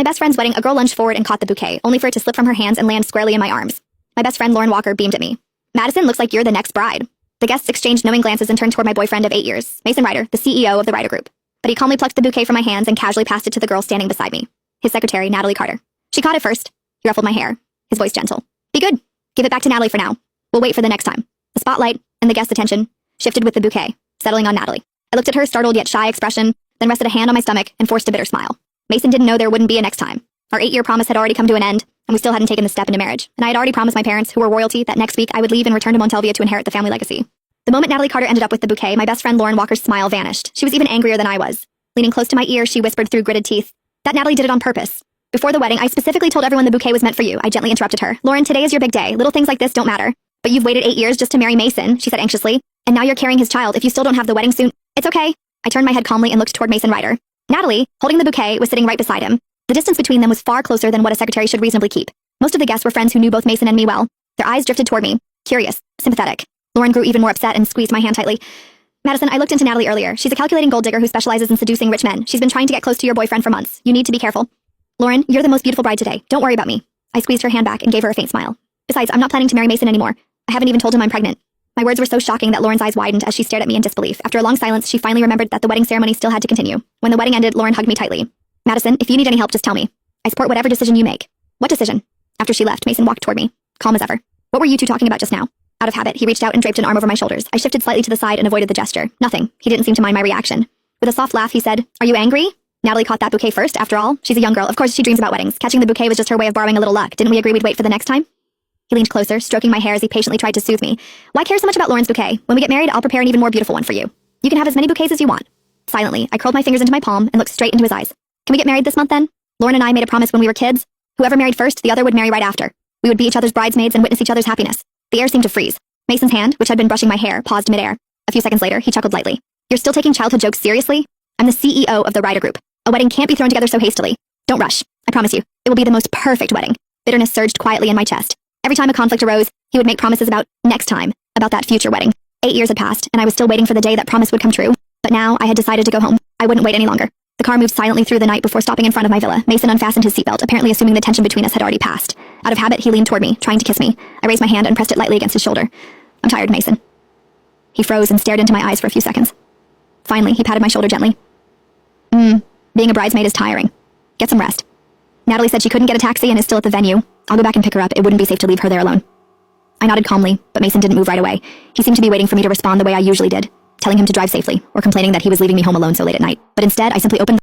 my best friend's wedding, a girl lunged forward and caught the bouquet, only for it to slip from her hands and land squarely in my arms. My best friend, Lauren Walker, beamed at me. Madison, looks like you're the next bride. The guests exchanged knowing glances and turned toward my boyfriend of 8 years, Mason Ryder, the CEO of the Ryder Group. But he calmly plucked the bouquet from my hands and casually passed it to the girl standing beside me, his secretary, Natalie Carter. She caught it first. He ruffled my hair, his voice gentle. Be good. Give it back to Natalie for now. We'll wait for the next time. The spotlight and the guest's attention shifted with the bouquet, settling on Natalie. I looked at her startled yet shy expression, then rested a hand on my stomach and forced a bitter smile. Mason didn't know there wouldn't be a next time. Our 8-year promise had already come to an end, and we still hadn't taken the step into marriage, and I had already promised my parents, who were royalty, that next week I would leave and return to Montelvia to inherit the family legacy. The moment Natalie Carter ended up with the bouquet, my best friend Lauren Walker's smile vanished. She was even angrier than I was. Leaning close to my ear, she whispered through gritted teeth, "That Natalie did it on purpose. Before the wedding, I specifically told everyone the bouquet was meant for you." I gently interrupted her. "Lauren, today is your big day. Little things like this don't matter. But you've waited 8 years just to marry Mason," she said anxiously. "And now you're carrying his child. If you still don't have the wedding soon, it's okay." I turned my head calmly and looked toward Mason Ryder. Natalie, holding the bouquet, was sitting right beside him. The distance between them was far closer than what a secretary should reasonably keep. Most of the guests were friends who knew both Mason and me well. Their eyes drifted toward me, curious, sympathetic. Lauren grew even more upset and squeezed my hand tightly. "Madison, I looked into Natalie earlier. She's a calculating gold digger who specializes in seducing rich men. She's been trying to get close to your boyfriend for months. You need to be careful. Lauren, you're the most beautiful bride today. Don't worry about me." I squeezed her hand back and gave her a faint smile. "Besides, I'm not planning to marry Mason anymore. I haven't even told him I'm pregnant." My words were so shocking that Lauren's eyes widened as she stared at me in disbelief. After a long silence, she finally remembered that the wedding ceremony still had to continue. When the wedding ended, Lauren hugged me tightly. "Madison, if you need any help, just tell me. I support whatever decision you make." "What decision?" After she left, Mason walked toward me, calm as ever. "What were you two talking about just now?" Out of habit, he reached out and draped an arm over my shoulders. I shifted slightly to the side and avoided the gesture. Nothing. He didn't seem to mind my reaction. With a soft laugh, he said, "Are you angry? Natalie caught that bouquet first, after all. She's a young girl. Of course she dreams about weddings. Catching the bouquet was just her way of borrowing a little luck. Didn't we agree we'd wait for the next time?" He leaned closer, stroking my hair as he patiently tried to soothe me. "Why care so much about Lauren's bouquet? When we get married, I'll prepare an even more beautiful one for you. You can have as many bouquets as you want." Silently, I curled my fingers into my palm and looked straight into his eyes. "Can we get married this month then? Lauren and I made a promise when we were kids. Whoever married first, the other would marry right after. We would be each other's bridesmaids and witness each other's happiness." The air seemed to freeze. Mason's hand, which had been brushing my hair, paused midair. A few seconds later, he chuckled lightly. "You're still taking childhood jokes seriously? I'm the CEO of the Ryder Group. A wedding can't be thrown together so hastily. Don't rush. I promise you, it will be the most perfect wedding." Bitterness surged quietly in my chest. Every time a conflict arose, he would make promises about next time, about that future wedding. 8 years had passed, and I was still waiting for the day that promise would come true. But now I had decided to go home. I wouldn't wait any longer. The car moved silently through the night before stopping in front of my villa. Mason unfastened his seatbelt, apparently assuming the tension between us had already passed. Out of habit, he leaned toward me, trying to kiss me. I raised my hand and pressed it lightly against his shoulder. "I'm tired, Mason." He froze and stared into my eyes for a few seconds. Finally, he patted my shoulder gently. Being a bridesmaid is tiring. Get some rest. Natalie said she couldn't get a taxi and is still at the venue. I'll go back and pick her up. It wouldn't be safe to leave her there alone." I nodded calmly, but Mason didn't move right away. He seemed to be waiting for me to respond the way I usually did, telling him to drive safely, or complaining that he was leaving me home alone so late at night. But instead, I simply opened